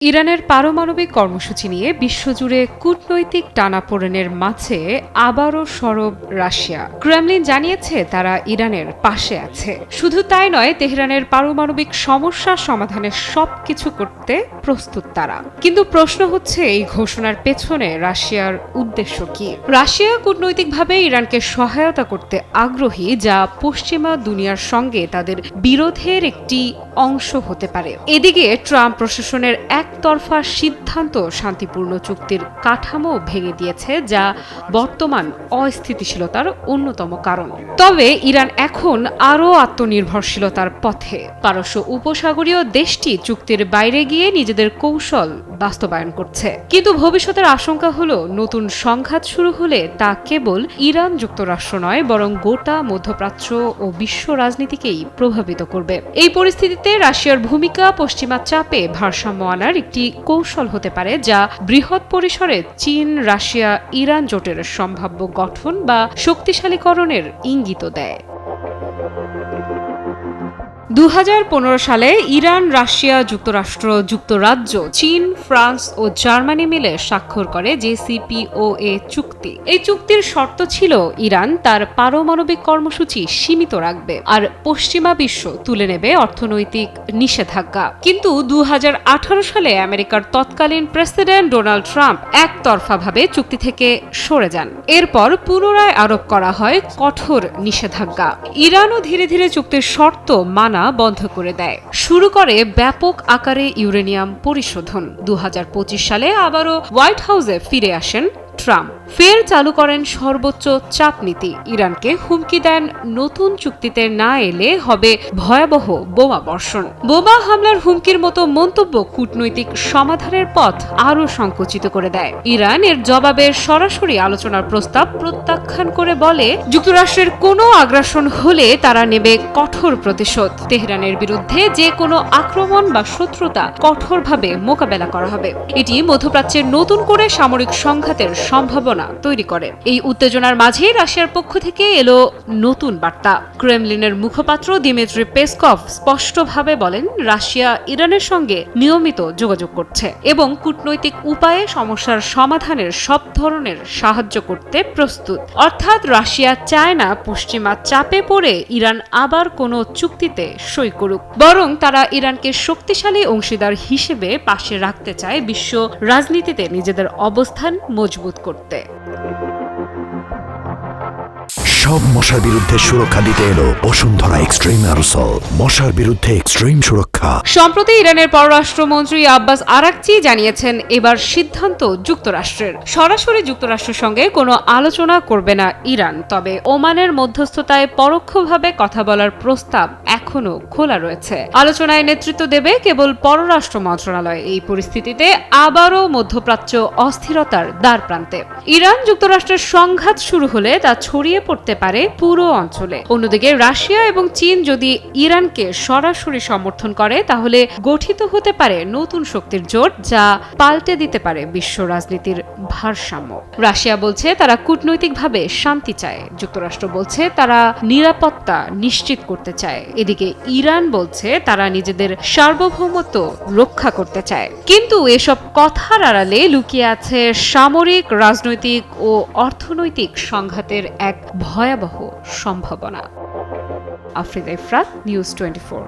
ইরানের পারমাণবিক কর্মসূচি নিয়ে বিশ্বজুড়ে কূটনৈতিক টানাপোড়েনের মাঝে আবারও সরব রাশিয়া। ক্রেমলিন জানিয়েছে তারা ইরানের পাশে আছে। শুধু তাই নয়, তেহরানের পারমাণবিক সমস্যা সমাধানের সবকিছু করতে প্রস্তুত তারা। কিন্তু প্রশ্ন হচ্ছে, এই ঘোষণার পেছনে রাশিয়ার উদ্দেশ্য কি? রাশিয়া কূটনৈতিকভাবে ইরানকে সহায়তা করতে আগ্রহী, যা পশ্চিমা দুনিয়ার সঙ্গে তাদের বিরোধের একটি অংশ হতে পারে। এদিকে ট্রাম্প প্রশাসনের একতরফা সিদ্ধান্ত শান্তিপূর্ণ চুক্তির কাঠামো ভেঙে দিয়েছে, যা বর্তমান অস্থিতিশীলতার অন্যতম কারণ। তবে ইরান এখন আরও আত্মনির্ভরশীলতার পথে। পারস্য উপসাগরীয় দেশটি চুক্তির বাইরে গিয়ে নিজেদের কৌশল বাস্তবায়ন করছে। কিন্তু ভবিষ্যতের আশঙ্কা হলো, নতুন সংঘাত শুরু হলে তা কেবল ইরান যুক্তরাষ্ট্র নয়, বরং গোটা মধ্যপ্রাচ্য ও বিশ্ব রাজনীতিকেই প্রভাবিত করবে। এই পরিস্থিতিতে রাশিয়ার ভূমিকা পশ্চিমা চাপে ভারসাম্য আনার একটি কৌশল হতে পারে, যা বৃহৎ পরিসরে চীন, রাশিয়া, ইরান জোটের সম্ভাব্য গঠন বা শক্তিশালীকরণের ইঙ্গিত দেয়। 2015 সালে ইরান, রাশিয়া, যুক্তরাষ্ট্র, যুক্তরাজ্য, চীন, ফ্রান্স ও জার্মানি মিলে স্বাক্ষর করে JCPOA চুক্তি। এই চুক্তির শর্ত ছিল, ইরান তার পারমাণবিক কর্মসূচি সীমিত রাখবে আর পশ্চিমা বিশ্ব তুলে নেবে অর্থনৈতিক নিষেধাজ্ঞা। কিন্তু 2018 সালে আমেরিকার তৎকালীন প্রেসিডেন্ট ডোনাল্ড ট্রাম্প একতরফাভাবে চুক্তি থেকে সরে যান। এরপর পুনরায় আরোপ করা হয় কঠোর নিষেধাজ্ঞা। ইরানও ধীরে ধীরে চুক্তির শর্ত মানা বন্ধ করে দেয়, শুরু করে ব্যাপক আকারে ইউরেনিয়াম পরিশোধন। 2025 সালে আবারও হোয়াইট হাউসে ফিরে আসেন ট্রাম্প, ফের চালু করেন সর্বোচ্চ চাপ নীতি। ইরানকে হুমকি দেন, নতুন চুক্তিতে না এলে হবে ভয়াবহ বোমা বর্ষণ। বোমা হামলার হুমকির মতো মন্তব্য কূটনৈতিক সমাধানের পথ আরও সংকুচিত করে দেয়। ইরান এর জবাবে সরাসরি আলোচনার প্রস্তাব প্রত্যাখ্যান করে বলে, যুক্তরাষ্ট্রের কোনো আগ্রাসন হলে তারা নেবে কঠোর প্রতিশোধ। তেহরানের বিরুদ্ধে যে কোনো আক্রমণ বা শত্রুতা কঠোরভাবে মোকাবেলা করা হবে। এটি মধ্যপ্রাচ্যের নতুন করে সামরিক সংঘাতের সম্ভাবনা তৈরি করে। এই উত্তেজনার মাঝে রাশিয়ার পক্ষ থেকে এলো নতুন বার্তা। ক্রেমলিনের মুখপাত্র দিমিত্রি পেসকভ স্পষ্টভাবে বলেন, রাশিয়া ইরানের সঙ্গে নিয়মিত যোগাযোগ করছে এবং কূটনৈতিক উপায়ে সমস্যার সমাধানের সব ধরনের সাহায্য করতে প্রস্তুত। অর্থাৎ রাশিয়া চায় না পশ্চিমা চাপে পড়ে ইরান আবার কোনো চুক্তিতে সই করুক, বরং তারা ইরানকে শক্তিশালী অংশীদার হিসেবে পাশে রাখতে চায়, বিশ্ব রাজনীতিতে নিজেদের অবস্থান মজবুত করতে। সব মশার বিরুদ্ধে সুরক্ষা দিতে এলো বসুন্ধরা এক্সট্রিম অ্যারোসল, মশার বিরুদ্ধে এক্সট্রিম সুরক্ষা। সম্প্রতি ইরানের পররাষ্ট্রমন্ত্রী আব্বাস আরাকচি জানিয়েছেন, এবার সিদ্ধান্ত যুক্তরাষ্ট্রের। সরাসরি যুক্তরাষ্ট্রের সঙ্গে কোনো আলোচনা করবে না ইরান, তবে ওমানের মধ্যস্থতায় পরোক্ষভাবে কথা বলার প্রস্তাব এখনো খোলা রয়েছে। আলোচনায় নেতৃত্ব দেবে কেবল পররাষ্ট্র মন্ত্রণালয়। এই পরিস্থিতিতে আবারও মধ্যপ্রাচ্য অস্থিরতার দ্বার প্রান্তে। ইরান যুক্তরাষ্ট্রের সংঘাত শুরু হলে তা ছড়িয়ে পড়তে পারে পুরো অঞ্চলে। অন্যদিকে রাশিয়া এবং চীন যদি ইরানকে সরাসরি সমর্থন করে, তাহলে গঠিত হতে পারে নতুন শক্তির জোট, যা পাল্টে দিতে পারে বিশ্ব রাজনীতির ভারসাম্য। রাশিয়া বলছে তারা কূটনৈতিকভাবে শান্তি চায়, যুক্তরাষ্ট্র বলছে তারা নিরাপত্তা নিশ্চিত করতে চায়, এদিকে ইরান বলছে তারা নিজেদের সার্বভৌমত্ব রক্ষা করতে চায়। কিন্তু এসব কথার আড়ালে লুকিয়ে আছে সামরিক, রাজনৈতিক ও অর্থনৈতিক সংঘাতের এক ভয়াবহ সম্ভাবনা। আফরিদা ইফরাত, নিউজ 24।